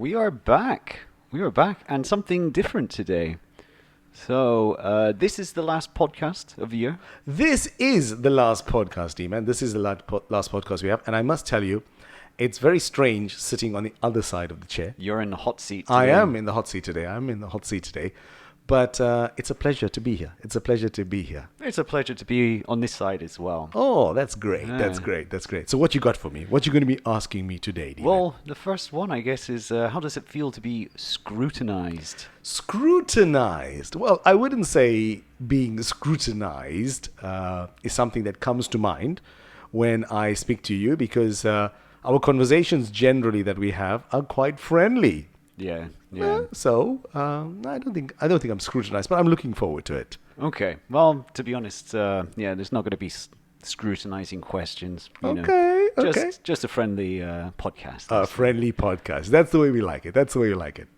We are back. We are back, and something different today. So, this is the last podcast of the year. This is the last podcast, D-Man. This is the last podcast we have. And I must tell you, it's very strange sitting on the other side of the chair. You're in the hot seat today. I am in the hot seat today. But it's a pleasure to be here. It's a pleasure to be here. It's a pleasure to be on this side as well. Oh, that's great. Yeah. That's great. That's great. So what you got for me? What you going to be asking me today, D-Man? Well, the first one, I guess, is how does it feel to be scrutinized? Scrutinized. Well, I wouldn't say being scrutinized is something that comes to mind when I speak to you because our conversations generally that we have are quite friendly. Yeah. So I don't think I'm scrutinized, but I'm looking forward to it. Okay. Well, to be honest, there's not going to be scrutinizing questions. Okay. Just a friendly podcast. A friendly podcast. That's the way we like it.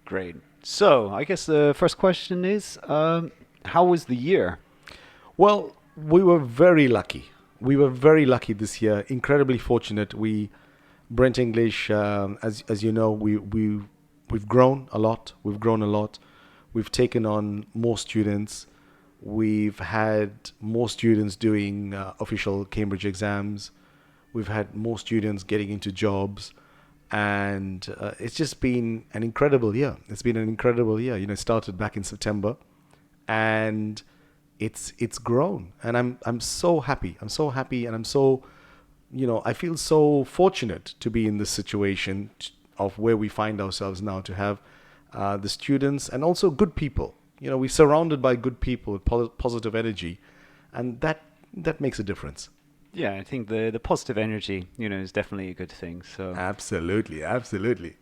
Great. So, I guess the first question is, how was the year? Well, we were very lucky. We were very lucky this year. Incredibly fortunate. Brent English, as you know, we've grown a lot. We've taken on more students. We've had more students doing official Cambridge exams. We've had more students getting into jobs. And it's just been an incredible year. It started back in September. And it's grown. And I'm so happy. And I'm so, I feel so fortunate to be in this situation of where we find ourselves now, to have the students and also good people. We're surrounded by good people with positive energy, and that makes a difference. Yeah, I think the positive energy, is definitely a good thing. So Absolutely.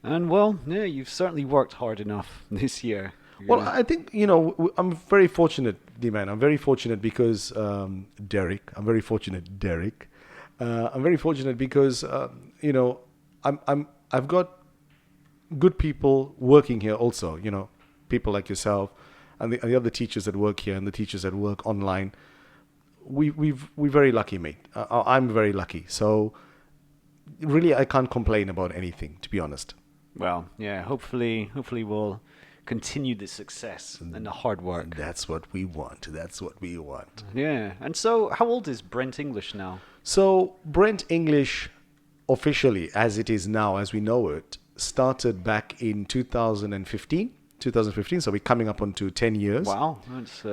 And well, yeah, you've certainly worked hard enough this year. Well, I think, I'm very fortunate, D-Man. I'm very fortunate because Derek. I'm very fortunate because I've got good people working here also, people like yourself and the other teachers that work here and the teachers that work online. We're very lucky, mate. I'm very lucky. So really, I can't complain about anything, to be honest. Well, yeah, hopefully we'll continue the success and the hard work. That's what we want. Yeah. And so, how old is Brent English now? So Brent English, officially, as it is now, as we know it, started back in 2015. So we're coming up onto 10 years. Wow. That's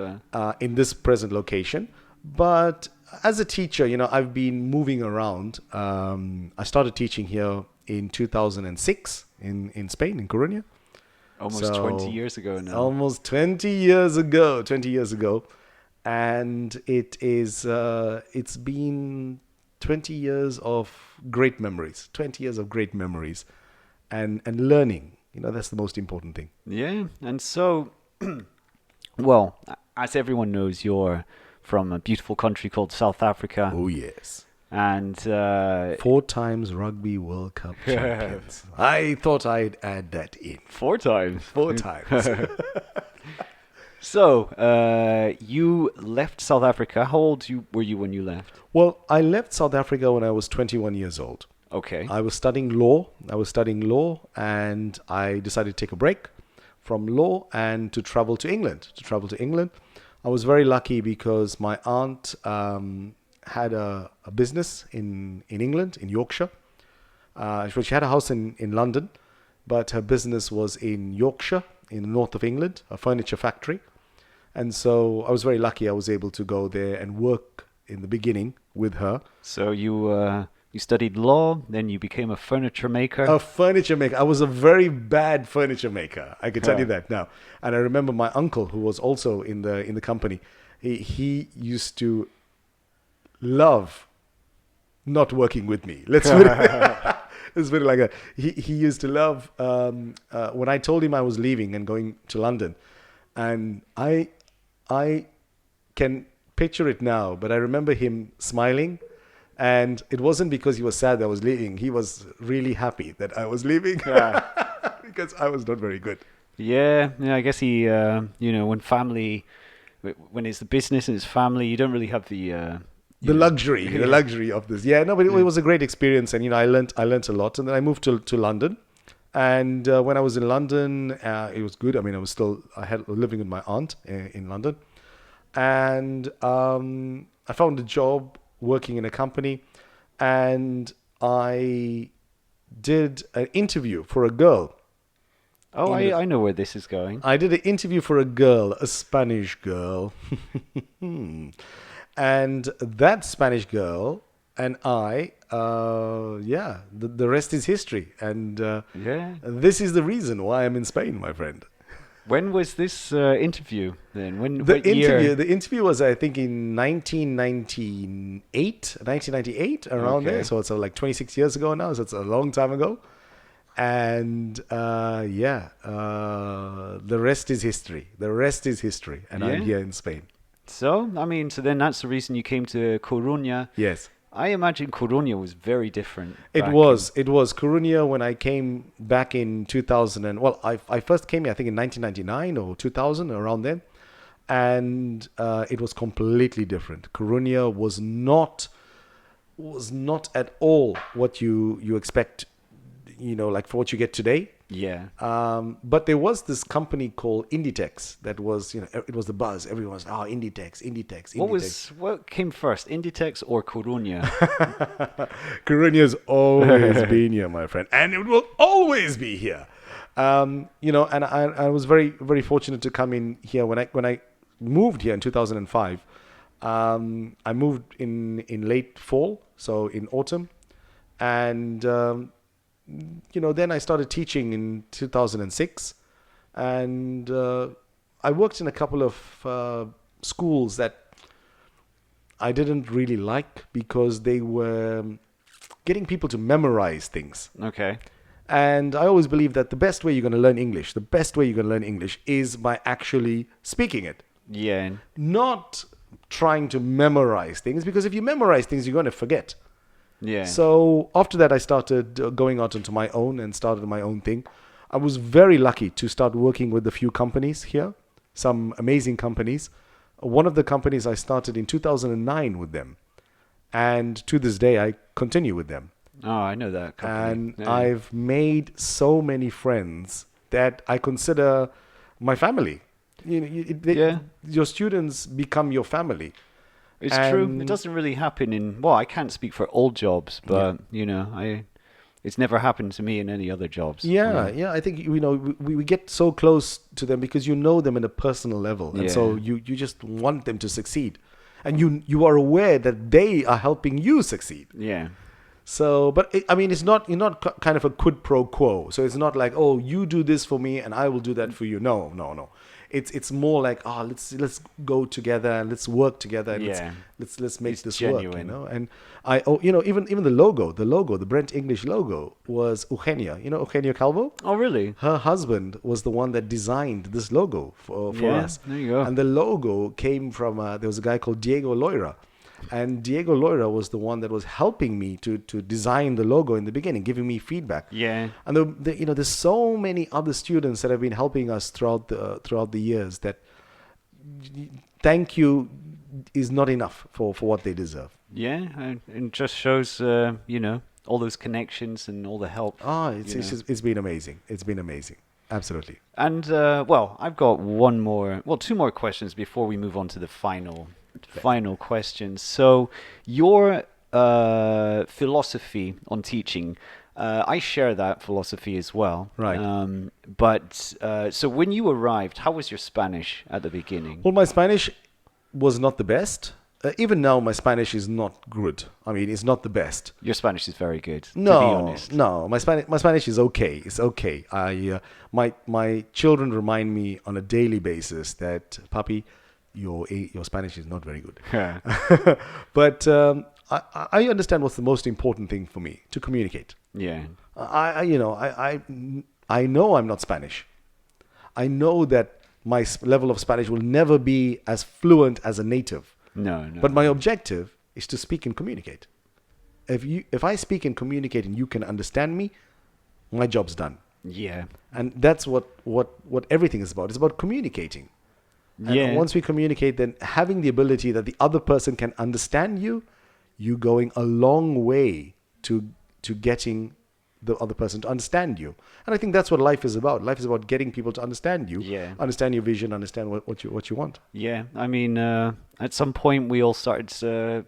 in this present location. But as a teacher, I've been moving around. I started teaching here in 2006 in Spain, in Coruña. almost 20 years ago now. Almost 20 years ago. And it's been 20 years of great memories. And learning. That's the most important thing. Yeah, and so, well, as everyone knows, you're from a beautiful country called South Africa. Oh, yes. And 4 times Rugby World Cup champions. I thought I'd add that in. 4 times. 4 times. So, you left South Africa. How old were you when you left? Well, I left South Africa when I was 21 years old. Okay. I was studying law, and I decided to take a break from law and to travel to England. I was very lucky because my aunt had a business in England, in Yorkshire. She had a house in London, but her business was in Yorkshire, in the north of England, a furniture factory. And so I was very lucky I was able to go there and work in the beginning with her. So you studied law, then you became a furniture maker. A furniture maker. I was a very bad furniture maker. I can tell you that now. And I remember my uncle, who was also in the company. He used to love not working with me. Let's put it like that. He used to love when I told him I was leaving and going to London, and I can picture it now. But I remember him smiling. And it wasn't because he was sad that I was leaving. He was really happy that I was leaving because I was not very good. Yeah, I guess he, when it's the business and it's family, you don't really have the luxury of this. Yeah, no, but it was a great experience, and I learnt a lot. And then I moved to London, And when I was in London, it was good. I mean, I had living with my aunt in London, and I found a job working in a company, and I did an interview for a girl. Oh, In the, I know where this is going. I did an interview for a girl, a Spanish girl, and that Spanish girl and the rest is history. And Yeah. this is the reason why I'm in Spain, my friend. When was this interview then? What year? The interview was, I think, in 1998, around there. Okay. So it's like 26 years ago now. So it's a long time ago. And the rest is history. The rest is history. And I'm Yeah. here in Spain. So, I mean, so then that's the reason you came to Coruña. Yes. I imagine Coruña was very different. It back was. It was. Coruña, when I came back in 2000, I first came here, I think, in 1999 or 2000, around then. And it was completely different. Coruña was not at all what you expect, like for what you get today. Yeah. But there was this company called Inditex that was, it was the buzz. Everyone was, Inditex, Inditex, Inditex. What came first, Inditex or Coruña? Coruña's always been here, my friend, and it will always be here. And I was very, very fortunate to come in here when I moved here in 2005. I moved in late fall, so in autumn, and then I started teaching in 2006, and I worked in a couple of schools that I didn't really like because they were getting people to memorize things. Okay. And I always believe that the best way you're going to learn English, is by actually speaking it, Yeah. not trying to memorize things, because if you memorize things, you're going to forget. Yeah. So after that, I started going out into my own and started my own thing. I was very lucky to start working with a few companies here, some amazing companies. One of the companies I started in 2009 with them, and to this day I continue with them. Oh, I know that company. And Yeah. I've made so many friends that I consider my family. Yeah. Your students become your family. It's true. It And- doesn't really happen I can't speak for all jobs, but it's never happened to me in any other jobs. Yeah. I think we get so close to them because you know them in a personal level, and so Yeah. you just want them to succeed, and you are aware that they are helping you succeed. Yeah. So, but it's not, you're not kind of a quid pro quo. So it's not like, oh, you do this for me and I will do that for you. No. It's more like, let's go together and let's work together and Yeah. let's make It's this genuine. work. And even the logo, the Brent English logo was Eugenia. Eugenia Calvo. Oh, really? Her husband was the one that designed this logo for Yeah, us. there you go. And the logo came from there was a guy called Diego Loira. And Diego Loira was the one that was helping me to design the logo in the beginning, giving me feedback. Yeah. And there's so many other students that have been helping us throughout the years that thank you is not enough for what they deserve. Yeah, and it just shows, all those connections and all the help. It's been amazing. It's been amazing. Absolutely. And, I've got two more questions before we move on to the final question. So, your philosophy on teaching, I share that philosophy as well. Right. So when you arrived, how was your Spanish at the beginning? Well, my Spanish was not the best. Even now, my Spanish is not good. I mean, it's not the best. Your Spanish is very good, to be No, honest. no, my Spanish is okay. It's okay. My children remind me on a daily basis that, Papi, your Spanish is not very good. Yeah. But I understand what's the most important thing for me: to communicate. Yeah. I know I'm not Spanish. I know that my level of Spanish will never be as fluent as a native. No. But my objective is to speak and communicate. If I speak and communicate and you can understand me, my job's done. Yeah. And that's what everything is about. It's about communicating. And Yeah. once we communicate, then having the ability that the other person can understand you going a long way to getting the other person to understand you. And I think that's what life is about. Life is about getting people to understand you, Yeah. understand your vision, understand what you want. Yeah. I mean, at some point we all started,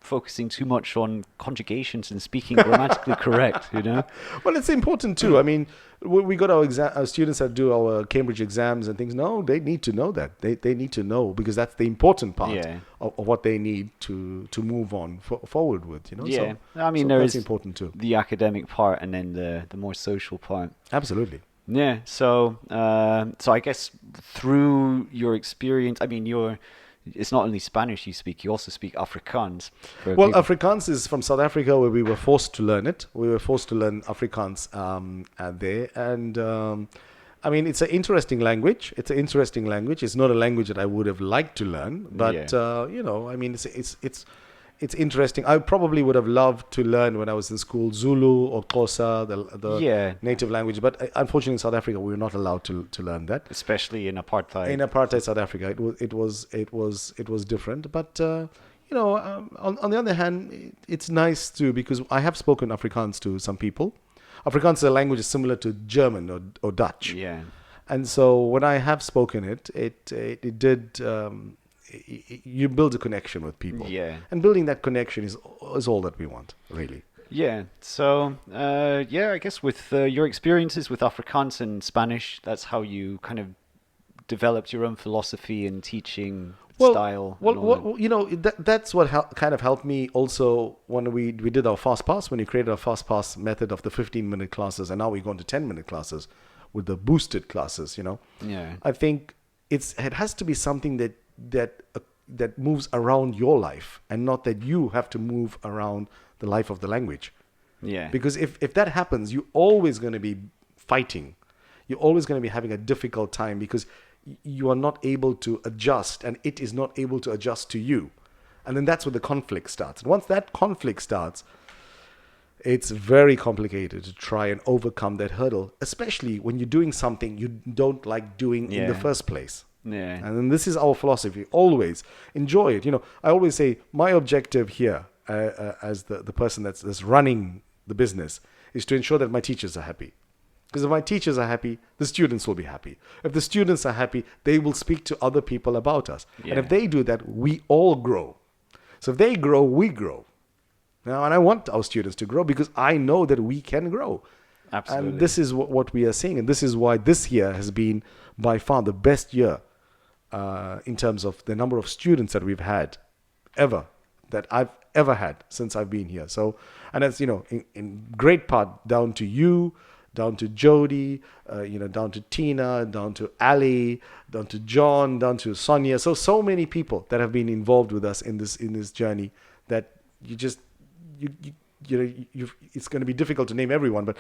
focusing too much on conjugations and speaking grammatically correct, you know? Well, it's important too. I mean, we got our students that do our Cambridge exams and things. No, they need to know that. They need to know, because that's the important part Yeah. of what they need to move on forward with. Yeah. I mean, So there that's is important too. the academic part and then the more social part. Absolutely. Yeah. So I guess through your experience, I mean, it's not only Spanish you speak, you also speak Afrikaans. For Well, people. Afrikaans is from South Africa, where we were forced to learn it. We were forced to learn Afrikaans there, and I mean, it's an interesting language. It's an interesting language. It's not a language that I would have liked to learn, but I mean, it's interesting. I probably would have loved to learn when I was in school Zulu or Xhosa, the Yeah. native language, but unfortunately in South Africa we were not allowed to learn that. Especially in apartheid. In apartheid South Africa, it was different. But on the other hand, it's nice too, because I have spoken Afrikaans to some people. Afrikaans is a language similar to German or Dutch, Yeah. and so when I have spoken it, it did. You build a connection with people, Yeah. and building that connection is all that we want, really. Yeah. So, I guess with your experiences with Afrikaans and Spanish, that's how you kind of developed your own philosophy and teaching style. And all that. That's what kind of helped me also when we did our fast pass, when we created our fast pass method of the 15-minute classes, and now we're going to 10-minute classes with the boosted classes. Yeah. I think it has to be something that moves around your life, and not that you have to move around the life of the language. Yeah. Because if that happens, you're always going to be fighting. You're always going to be having a difficult time, because you are not able to adjust, and it is not able to adjust to you. And then that's where the conflict starts. And once that conflict starts, it's very complicated to try and overcome that hurdle, especially when you're doing something you don't like doing in the Yeah. first place. Yeah. And then this is our philosophy. Always enjoy it. I always say my objective here, as the person that's running the business, is to ensure that my teachers are happy. Because if my teachers are happy, the students will be happy. If the students are happy, they will speak to other people about us. Yeah. And if they do that, we all grow. So if they grow, we grow. Now, and I want our students to grow, because I know that we can grow. Absolutely. And this is what we are seeing. And this is why this year has been by far the best year in terms of the number of students that we've had that I've ever had since I've been here. So, and that's, in great part down to you, down to Jody, down to Tina, down to Ali, down to John, down to Sonia. So many people that have been involved with us in this journey, that it's going to be difficult to name everyone, but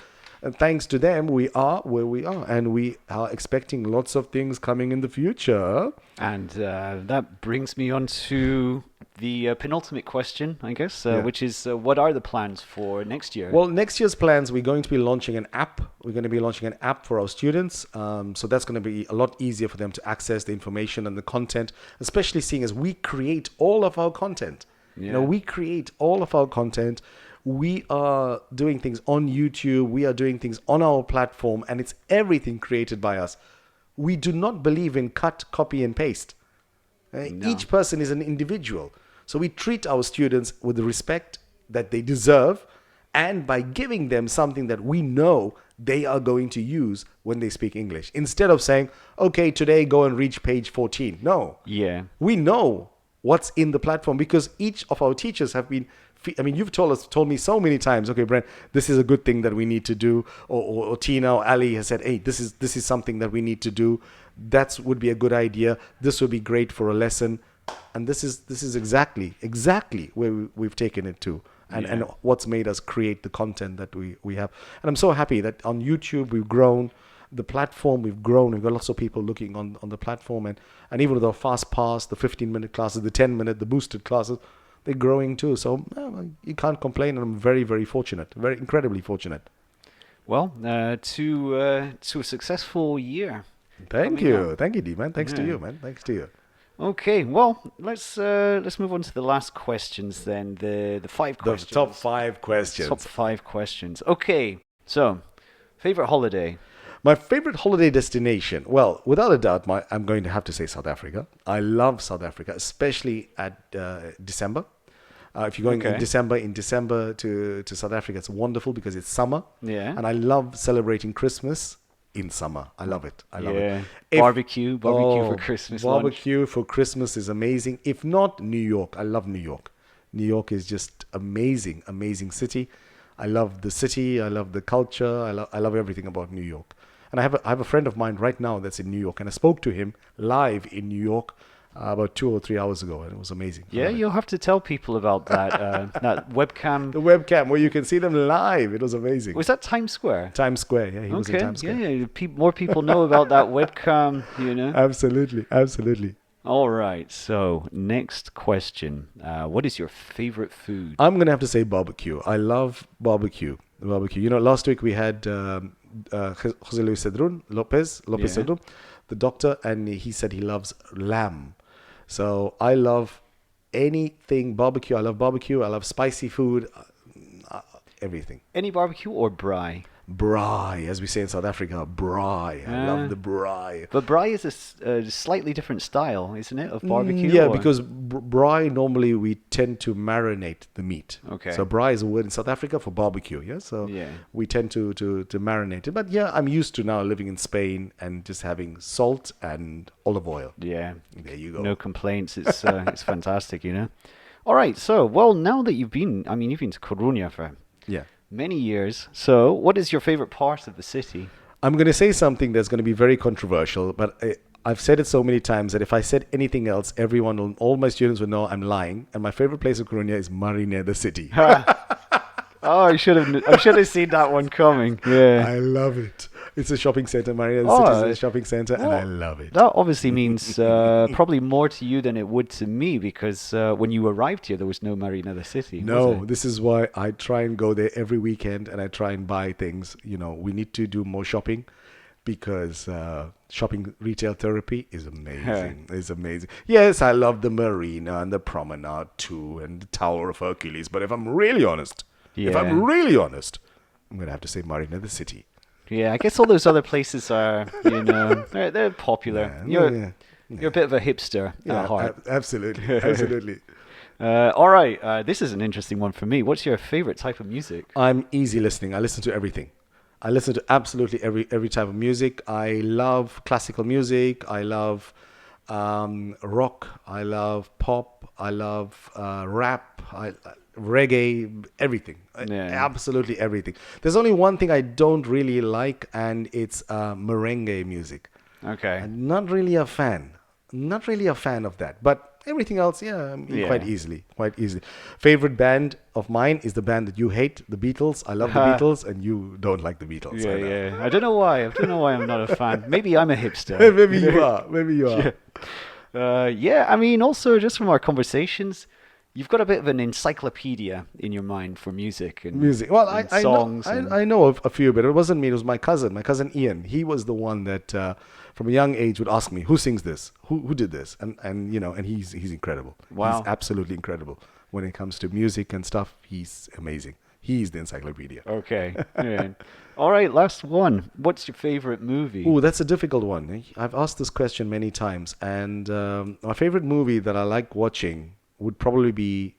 thanks to them, we are where we are, and we are expecting lots of things coming in the future. And that brings me on to the penultimate question, I guess, which is what are the plans for next year? Well, next year's plans, we're going to be launching an app. We're going to be launching an app for our students. So that's going to be a lot easier for them to access the information and the content, especially seeing as we create all of our content. Yeah. We create all of our content. We are doing things on YouTube. We are doing things on our platform, and it's everything created by us. We do not believe in cut, copy, and paste. No. Each person is an individual. So we treat our students with the respect that they deserve, and by giving them something that we know they are going to use when they speak English. Instead of saying, okay, today go and reach page 14. No. Yeah. We know what's in the platform, because each of our teachers have been, you've told me so many times, okay, Brent, this is a good thing that we need to do. Or Tina or Ali has said, hey, this is something that we need to do. That would be a good idea. This would be great for a lesson. And this is exactly where we've taken it to. And what's made us create the content that we have. And I'm so happy that on YouTube we've grown. The platform we've grown. We've got lots of people looking on the platform, and even with our fast pass, the 15-minute classes, the 10-minute, the boosted classes, they're growing too. So you can't complain, and I'm very, very fortunate, very incredibly fortunate. Well, to a successful year. Thank you, D man. Thanks to you, man. Thanks to you. Okay, well, let's move on to the last questions then. The five The questions. top five Top questions. five questions. Okay, so favorite holiday. My favorite holiday destination. Well, without a doubt, I'm going to have to say South Africa. I love South Africa, especially at December. If you're going Okay. in December to South Africa, it's wonderful because it's summer, Yeah. and I love celebrating Christmas in summer. I love it. I love it. Yeah. If Barbecue for Christmas lunch. barbecue for Christmas is amazing. If not, New York. I love New York. New York is just amazing, amazing city. I love the city. I love the culture. I love everything about New York. And I have a friend of mine right now that's in New York, and I spoke to him live in New York about 2 or 3 hours ago, and it was amazing. I Yeah, love it. you'll have to tell people about that that webcam. The webcam where you can see them live. It was amazing. Was that Times Square? Times Square. Yeah, he was in Okay, Times Square. yeah, more people know about that webcam, you know. Absolutely, absolutely. All right, so next question. What is your favorite food? I'm gonna have to say barbecue. I love barbecue. Barbecue. You know, last week we had Jose Luis Lopez Yeah. Cedrun, the doctor, and he said he loves lamb. So I love anything barbecue. I love barbecue. I love spicy food. Everything. Any barbecue or braai? Braai, as we say in South Africa, braai. I love the braai. But braai is a slightly different style, isn't it, of barbecue? Yeah, or- because braai normally we tend to marinate the meat. Okay. So braai is a word in South Africa for barbecue. Yeah. So Yeah. we tend to marinate it. But yeah, I'm used to now living in Spain and just having salt and olive oil. Yeah, There you go. no complaints. It's it's fantastic, you know. All right, so well, now that you've been to Coruña for Yeah. many years. So, what is your favorite part of the city? I'm going to say something that's going to be very controversial, but I've said it so many times that if I said anything else, all my students would know I'm lying. And my favorite place of Coruña is Marine, the city. Oh, I should have seen that one coming. Yeah. I love it. It's a shopping center. Marine, the Oh, city is a shopping center, and I well, love it. That obviously means probably more to you than it would to me because when you arrived here, there was no Marina the City. was No, there? this is why I try and go there every weekend, and I try and buy things. You know, we need to do more shopping because shopping retail therapy is amazing. It's amazing. Yes, I love the marina and the promenade too, and the Tower of Hercules. But if I'm really honest, Yeah. I'm gonna have to say Marina the city. Yeah, I guess all those other places are, you know, they're popular. Yeah, You're a bit of a hipster at heart. Absolutely, absolutely. All right, this is an interesting one for me. What's your favorite type of music? I'm easy listening. I listen to everything. I listen to absolutely every type of music. I love classical music. I love rock. I love pop. I love rap. Reggae. Everything. Yeah. Absolutely everything. There's only one thing I don't really like, and it's merengue music. Okay. I'm not really a fan. Not really a fan of that. But everything else, yeah, Yeah. quite easily. Quite easily. Favorite band of mine is the band that you hate, the Beatles. I love the Beatles, and you don't like the Beatles. Yeah, I know. yeah. I don't know why. I don't know why I'm not a fan. Maybe I'm a hipster. Maybe you are. Maybe you are. Yeah, I mean, also just from our conversations, you've got a bit of an encyclopedia in your mind for music and Music. Well, and I songs. know, and- I know of a few, but it wasn't me. It was my cousin Ian. He was the one that, from a young age, would ask me, "Who sings this? Who did this?" And you know, and he's incredible. Wow. He's absolutely incredible when it comes to music and stuff. He's amazing. He's the encyclopedia. Okay. Yeah. All right, last one. What's your favorite movie? Ooh, that's a difficult one. I've asked this question many times, and my favorite movie that I like watching would probably be.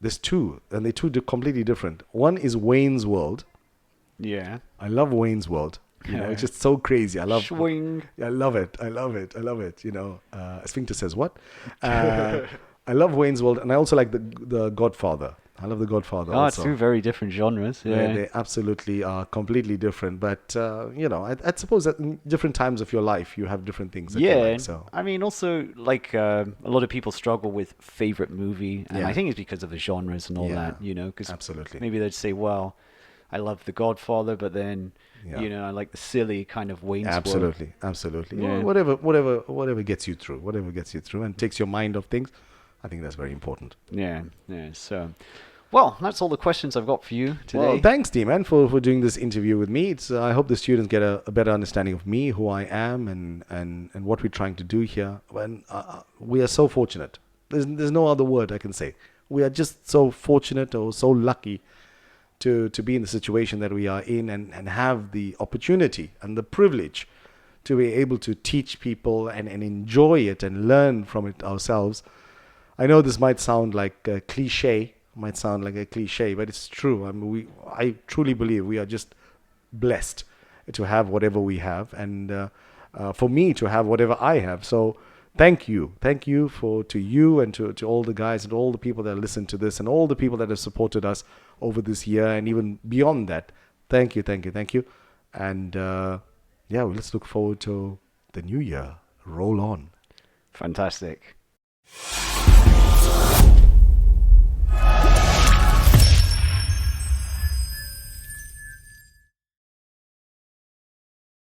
There's two, and they're completely different. One is Wayne's World. Yeah. I love Wayne's World. You know, it's just so crazy. I love. Swing. I love it. I love it. I love it. You know, Sphincter says what? I love Wayne's World, and I also like the Godfather. I love the Godfather. Oh, also. two very different genres. Yeah. They absolutely are completely different. But you know, I suppose that in different times of your life, you have different things. That you Yeah, like, so I mean, also like a lot of people struggle with favorite movie, and Yeah. I think it's because of the genres and all Yeah, that. You know, because absolutely. maybe they'd say, "Well, I love The Godfather," but then Yeah. you know, I like the silly kind of Wayne's World. Absolutely, absolutely. Yeah. Well, whatever gets you through, whatever gets you through, and takes your mind off things. I think that's very important. Yeah, yeah. So, Well, that's all the questions I've got for you today. Well, thanks, D-Man, for doing this interview with me. I hope the students get a better understanding of me, who I am, and what we're trying to do here. When we are so fortunate. There's no other word I can say. We are just so fortunate or so lucky to be in the situation that we are in, and have the opportunity and the privilege to be able to teach people and enjoy it and learn from it ourselves. I know this might sound like a cliche, but it's true. I mean, I truly believe we are just blessed to have whatever we have, and for me to have whatever I have. So thank you, to you and to all the guys and all the people that listen to this and all the people that have supported us over this year and even beyond that. Thank you, and yeah, well, let's look forward to the new year. Roll on. Fantastic.